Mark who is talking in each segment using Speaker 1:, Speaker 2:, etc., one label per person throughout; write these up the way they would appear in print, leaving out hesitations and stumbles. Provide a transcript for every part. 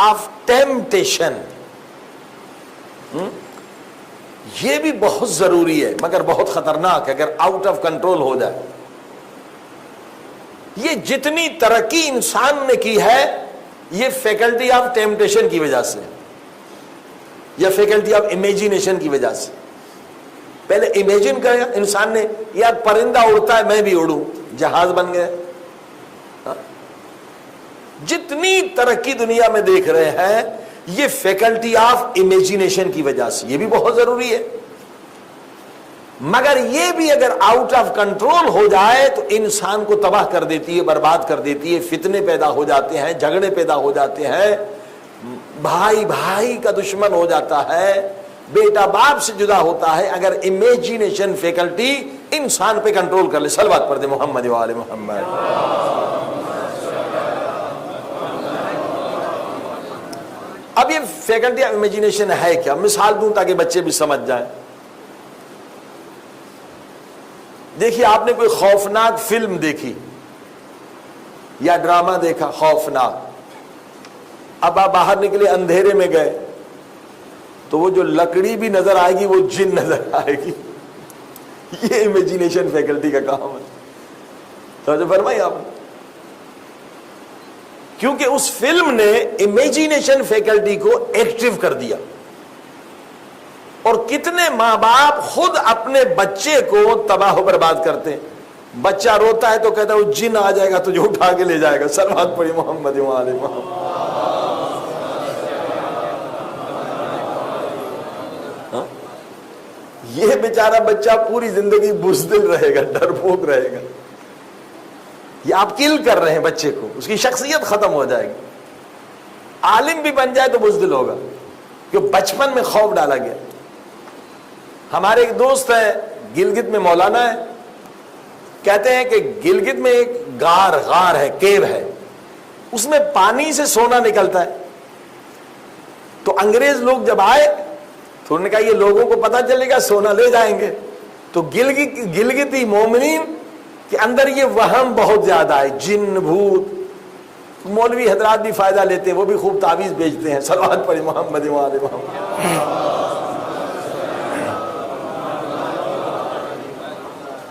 Speaker 1: Of temptation, یہ بھی بہت ضروری ہے مگر بہت خطرناک ہے اگر آؤٹ آف کنٹرول ہو جائے۔ یہ جتنی ترقی انسان نے کی ہے یہ فیکلٹی آف ٹیمپٹیشن کی وجہ سے یا فیکلٹی آف امیجینیشن کی وجہ سے۔ پہلے امیجن کرے انسان نے، یار پرندہ اڑتا ہے میں بھی اڑوں، جہاز بن گئے۔ جتنی ترقی دنیا میں دیکھ رہے ہیں یہ فیکلٹی آف امیجینیشن کی وجہ سے، یہ بھی بہت ضروری ہے مگر یہ بھی اگر آؤٹ آف کنٹرول ہو جائے تو انسان کو تباہ کر دیتی ہے، برباد کر دیتی ہے، فتنے پیدا ہو جاتے ہیں، جھگڑے پیدا ہو جاتے ہیں، بھائی بھائی کا دشمن ہو جاتا ہے، بیٹا باپ سے جدا ہوتا ہے اگر امیجینیشن فیکلٹی انسان پہ کنٹرول کر لے۔ صلوات پڑھ دے محمد و آل محمد۔ اب یہ فیکلٹی آف امیجینیشن ہے کیا؟ مثال دوں تاکہ بچے بھی سمجھ جائیں۔ دیکھیے آپ نے کوئی خوفناک فلم دیکھی یا ڈرامہ دیکھا خوفناک، اب آپ باہر نکلے اندھیرے میں گئے تو وہ جو لکڑی بھی نظر آئے گی وہ جن نظر آئے گی، یہ امیجینیشن فیکلٹی کا کام ہے۔ توجہ فرمائی آپ نے، کیونکہ اس فلم نے امیجینیشن فیکلٹی کو ایکٹیو کر دیا۔ اور کتنے ماں باپ خود اپنے بچے کو تباہ و برباد کرتے ہیں، بچہ روتا ہے تو کہتا ہے وہ جن آ جائے گا تجھے اٹھا کے لے جائے گا۔ صلوات پڑھی محمد و آل محمد۔ یہ بیچارہ بچہ پوری زندگی بزدل رہے گا، ڈرپوک رہے گا۔ یہ آپ کل کر رہے ہیں بچے کو، اس کی شخصیت ختم ہو جائے گی۔ عالم بھی بن جائے تو بزدل ہوگا کیوں بچپن میں خوف ڈالا گیا۔ ہمارے ایک دوست ہیں گلگت میں مولانا ہے، کہتے ہیں کہ گلگت میں ایک غار ہے، کیو ہے، اس میں پانی سے سونا نکلتا ہے۔ تو انگریز لوگ جب آئے تو انہوں نے کہا یہ لوگوں کو پتہ چلے گا سونا لے جائیں گے، تو گلگتی مومنین کے اندر یہ وہم بہت زیادہ ہے، جن بھوت۔ مولوی حضرات بھی فائدہ لیتے ہیں، وہ بھی خوب تعویذ بیچتے ہیں۔ صلوات پڑھی محمد و آل محمد۔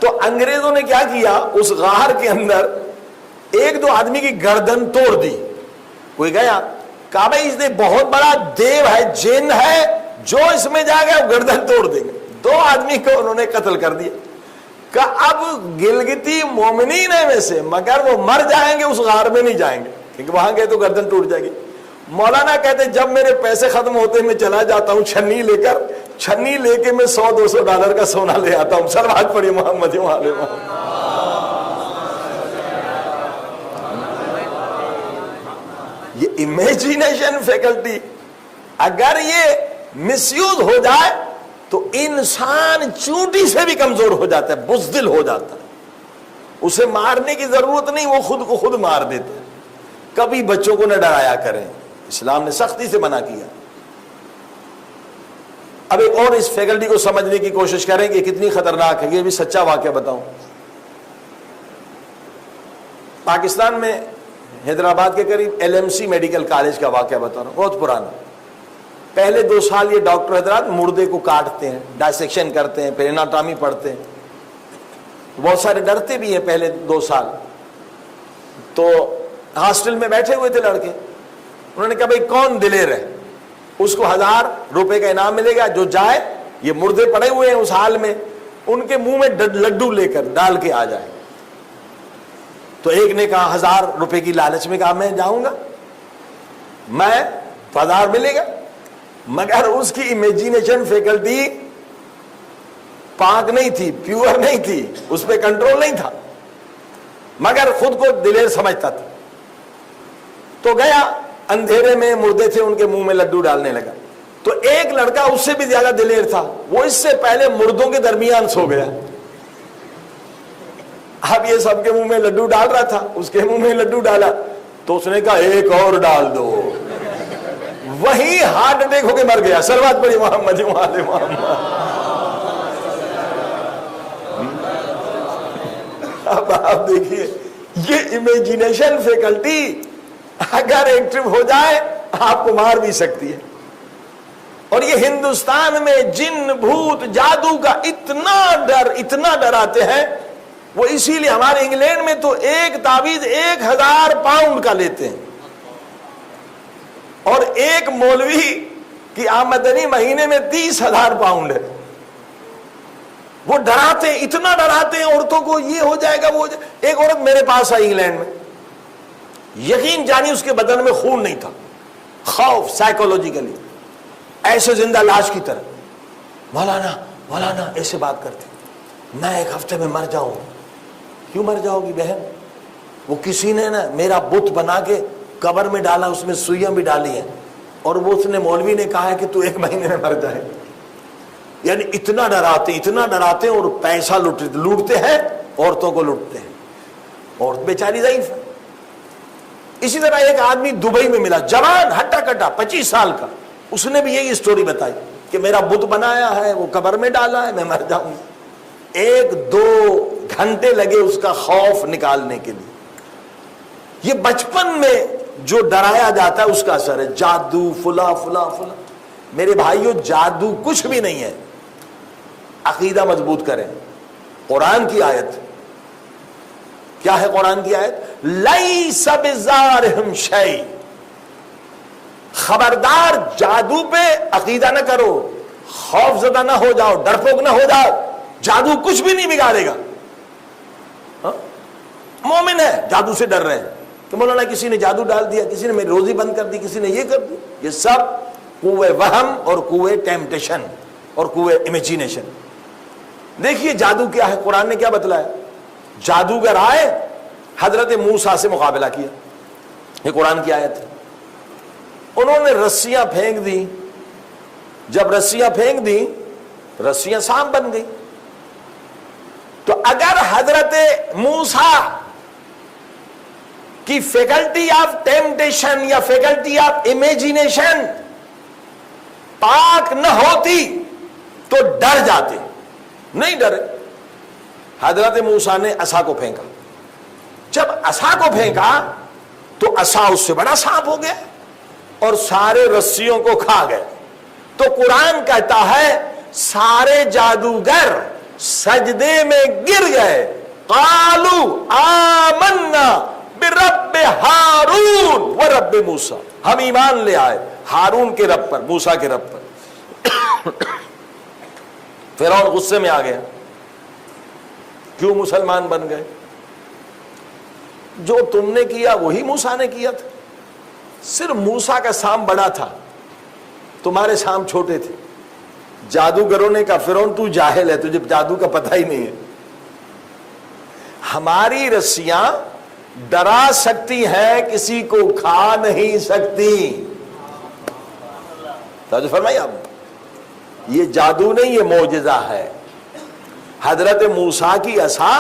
Speaker 1: تو انگریزوں نے کیا کیا، اس غار کے اندر ایک دو آدمی کی گردن توڑ دی۔ کوئی گیا کہا بھائی اس نے بہت بڑا دیو ہے، جن ہے، جو اس میں جائے گا وہ گردن توڑ دیں گے۔ دو آدمی کو انہوں نے قتل کر دیا۔ کہ اب گلگتی مومنین ہیں میں سے مگر وہ مر جائیں گے، اس غار میں نہیں جائیں گے کیونکہ وہاں گئے تو گردن ٹوٹ جائے گی۔ مولانا کہتے جب میرے پیسے ختم ہوتے میں چلا جاتا ہوں چھنی لے کر، چھنی لے کے میں $100-200 کا سونا لے آتا ہوں۔ صلوات پڑھی محمد و آل محمد۔ یہ امیجینیشن فیکلٹی اگر یہ مس یوز ہو جائے تو انسان چونٹی سے بھی کمزور ہو جاتا ہے، بزدل ہو جاتا ہے۔ اسے مارنے کی ضرورت نہیں، وہ خود کو خود مار دیتا ہے۔ کبھی بچوں کو نہ ڈرایا کریں، اسلام نے سختی سے منع کیا۔ اب ایک اور اس فیکلٹی کو سمجھنے کی کوشش کریں کہ کتنی خطرناک ہے۔ یہ بھی سچا واقعہ بتاؤں۔ پاکستان میں حیدرآباد کے قریب LMC میڈیکل کالج کا واقعہ بتا رہا ہوں، بہت پرانا۔ پہلے 2 سال یہ ڈاکٹر حضرات مردے کو کاٹتے ہیں، ڈائسیکشن کرتے ہیں، پھر اناٹامی پڑھتے ہیں۔ بہت سارے ڈرتے بھی ہیں پہلے 2 سال۔ تو ہاسٹل میں بیٹھے ہوئے تھے لڑکے، انہوں نے کہا بھائی کون دلیر ہے، اس کو $1000 کا انعام ملے گا، جو جائے، یہ مردے پڑے ہوئے ہیں اس حال میں، ان کے منہ میں لڈو لے کر ڈال کے آ جائے۔ تو ایک نے کہا $1000 کی لالچ میں کہا میں جاؤں گا، میں $1000 ملے گا، مگر اس کی امیجینیشن فیکلٹی پاک نہیں تھی، پیور نہیں تھی، اس پہ کنٹرول نہیں تھا، مگر خود کو دلیر سمجھتا تھا۔ تو گیا، اندھیرے میں مردے تھے، ان کے منہ میں لڈو ڈالنے لگا۔ تو ایک لڑکا اس سے بھی زیادہ دلیر تھا، وہ اس سے پہلے مردوں کے درمیان سو گیا۔ اب یہ سب کے منہ میں لڈو ڈال رہا تھا، اس کے منہ میں لڈو ڈالا تو اس نے کہا ایک اور ڈال دو، وہی ہارٹ اٹیک ہو کے مر گیا۔ صلوات پڑھی محمد و آل محمد۔ اب آپ دیکھیے یہ امیجینیشن فیکلٹی اگر ایکٹیو ہو جائے آپ کو مار بھی سکتی ہے. اور یہ ہندوستان میں جن بھوت جادو کا اتنا ڈراتے ہیں، وہ اسی لیے ہمارے انگلینڈ میں تو ایک تعویذ 1000 پاؤنڈ کا لیتے ہیں، اور ایک مولوی کی آمدنی مہینے میں 30,000 پاؤنڈ ہے. وہ ڈراتے ہیں، اتنا ڈراتے ہیں عورتوں کو، یہ ہو جائے گا وہ ایک عورت میرے پاس آئی انگلینڈ میں، یقین جانی اس کے بدن میں خون نہیں تھا، خوف سائیکولوجیکلی ایسے زندہ لاش کی طرح. مولانا ایسے بات کرتے، میں 1 ہفتے میں مر جاؤں. کیوں مر جاؤ گی بہن؟ وہ کسی نے نا میرا بت بنا کے قبر میں ڈالا، اس میں سوئیاں بھی ڈالی ہیں، اور وہ اس نے مولوی نے کہا ہے کہ تو 1 مہینے میں مر جائے. یعنی اتنا ڈراتے ہیں، اور پیسہ لوٹتے ہیں، عورتوں کو لوٹتے ہیں. عورت بیچاری ضعیف ہے. اسی طرح ایک آدمی دبئی میں ملا، جوان ہٹا کٹا 25 سال کا، اس نے بھی یہی اسٹوری بتائی کہ میرا بت بنایا ہے، وہ قبر میں ڈالا ہے، میں مر جاؤں. 1-2 گھنٹے لگے اس کا خوف نکالنے کے لیے. یہ بچپن میں جو ڈرایا جاتا ہے اس کا اثر ہے. جادو فلا فلا فلا. میرے بھائیوں، جادو کچھ بھی نہیں ہے. عقیدہ مضبوط کریں. قرآن کی آیت کیا ہے؟ قرآن کی آیت لیس بزارہم شیء. خبردار جادو پہ عقیدہ نہ کرو، خوف زدہ نہ ہو جاؤ، ڈرپوک نہ ہو جاؤ. جادو کچھ بھی نہیں بگاڑے گا. مومن ہے، جادو سے ڈر رہے ہیں کہ مولانا کسی نے جادو ڈال دیا، کسی نے میری روزی بند کر دی، کسی نے یہ کر دی. یہ سب قوے وہم اور قوے ٹیمپٹیشن اور قوے امیجینیشن. دیکھیے جادو کیا ہے، قرآن نے کیا بتلایا. جادوگر آئے، حضرت موسیٰ سے مقابلہ کیا. یہ قرآن کی آیت ہے. انہوں نے رسیاں پھینک دی. جب رسیاں پھینک دی، رسیاں سانپ بن گئی. تو اگر حضرت موسیٰ کی فیکلٹی آف ٹیمپٹیشن یا فیکلٹی آف امیجینیشن پاک نہ ہوتی تو ڈر جاتے. نہیں ڈرے. حضرت موسیٰ نے عصا کو پھینکا. جب عصا کو پھینکا تو عصا اس سے بڑا سانپ ہو گیا اور سارے رسیوں کو کھا گئے. تو قرآن کہتا ہے سارے جادوگر سجدے میں گر گئے. قالوا آمنا برب ہارون و رب موسیٰ. ہم ایمان لے آئے ہارون کے رب پر، موسیٰ کے رب پر. فرعون غصے میں آ گیا، کیوں مسلمان بن گئے؟ جو تم نے کیا وہی موسیٰ نے کیا تھا. صرف موسیٰ کا سام بڑا تھا، تمہارے سام چھوٹے تھے. جادوگروں نے کہا فرعون تو جاہل ہے، تجھے جادو کا پتہ ہی نہیں ہے. ہماری رسیاں ڈرا سکتی ہیں، کسی کو کھا نہیں سکتی. توجہ فرمائی آپ نے. یہ جادو نہیں، یہ معجزہ ہے. حضرت موسیٰ کی عصا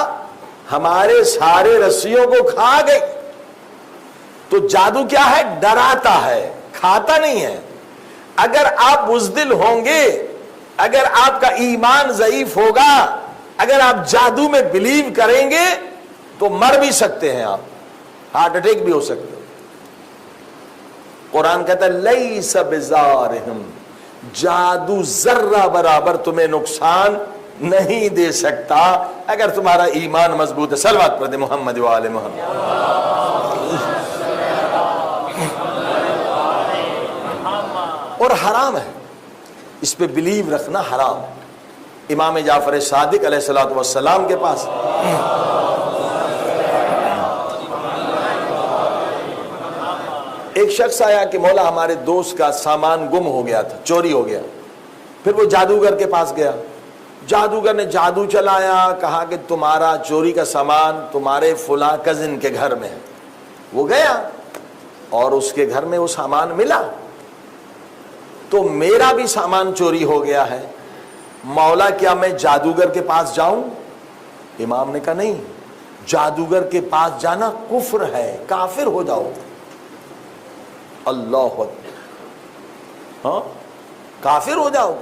Speaker 1: ہمارے سارے رسیوں کو کھا گئی. تو جادو کیا ہے؟ ڈراتا ہے، کھاتا نہیں ہے. اگر آپ بزدل ہوں گے، اگر آپ کا ایمان ضعیف ہوگا، اگر آپ جادو میں بلیو کریں گے تو مر بھی سکتے ہیں آپ، ہارٹ اٹیک بھی ہو سکتے. قرآن کہتا ہے لیس بزارہم. جادو ذرہ برابر تمہیں نقصان نہیں دے سکتا اگر تمہارا ایمان مضبوط ہے. صلوات پڑھ دے محمد و آل محمد. اور حرام ہے، اس پہ بلیو رکھنا حرام ہے. امام جعفر صادق علیہ الصلوۃ والسلام کے پاس ایک شخص آیا کہ مولا ہمارے دوست کا سامان گم ہو گیا تھا، چوری ہو گیا. پھر وہ جادوگر کے پاس گیا. جادوگر نے جادو چلایا، کہا کہ تمہارا چوری کا سامان تمہارے فلاں کزن کے گھر میں ہے. وہ گیا اور اس کے گھر میں وہ سامان ملا. تو میرا بھی سامان چوری ہو گیا ہے، مولا کیا میں جادوگر کے پاس جاؤں؟ امام نے کہا نہیں، جادوگر کے پاس جانا کفر ہے، کافر ہو جاؤ. اللہ اکبر. ہاں کافر ہو جاؤ.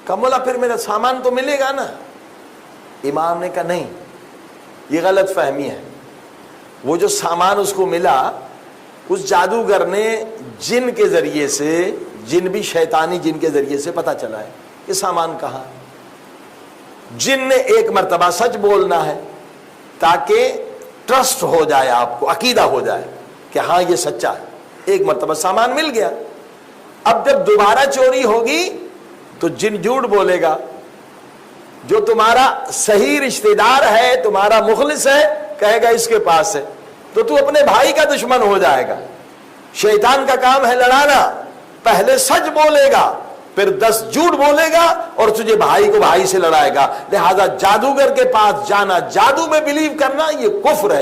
Speaker 1: کہا مولا پھر میرا سامان تو ملے گا نا؟ امام نے کہا نہیں، یہ غلط فہمی ہے. وہ جو سامان اس کو ملا، اس جادوگر نے جن کے ذریعے سے، جن بھی شیطانی جن کے ذریعے سے پتہ چلا ہے کہ سامان کہاں ہے۔ جن نے ایک مرتبہ سچ بولنا ہے تاکہ ٹرسٹ ہو جائے، آپ کو عقیدہ ہو جائے کہ ہاں یہ سچا ہے، ایک مرتبہ سامان مل گیا۔ اب جب دوبارہ چوری ہوگی تو جن جھوٹ بولے گا، جو تمہارا صحیح رشتہ دار ہے، تمہارا مخلص ہے، کہے گا اس کے پاس ہے، تو اپنے بھائی کا دشمن ہو جائے گا۔ شیطان کا کام ہے لڑانا، پہلے سچ بولے گا، پھر 10 جھوٹ بولے گا اور تجھے بھائی کو بھائی سے لڑائے گا۔ لہذا جادوگر کے پاس جانا، جادو میں بلیو کرنا، یہ کفر ہے۔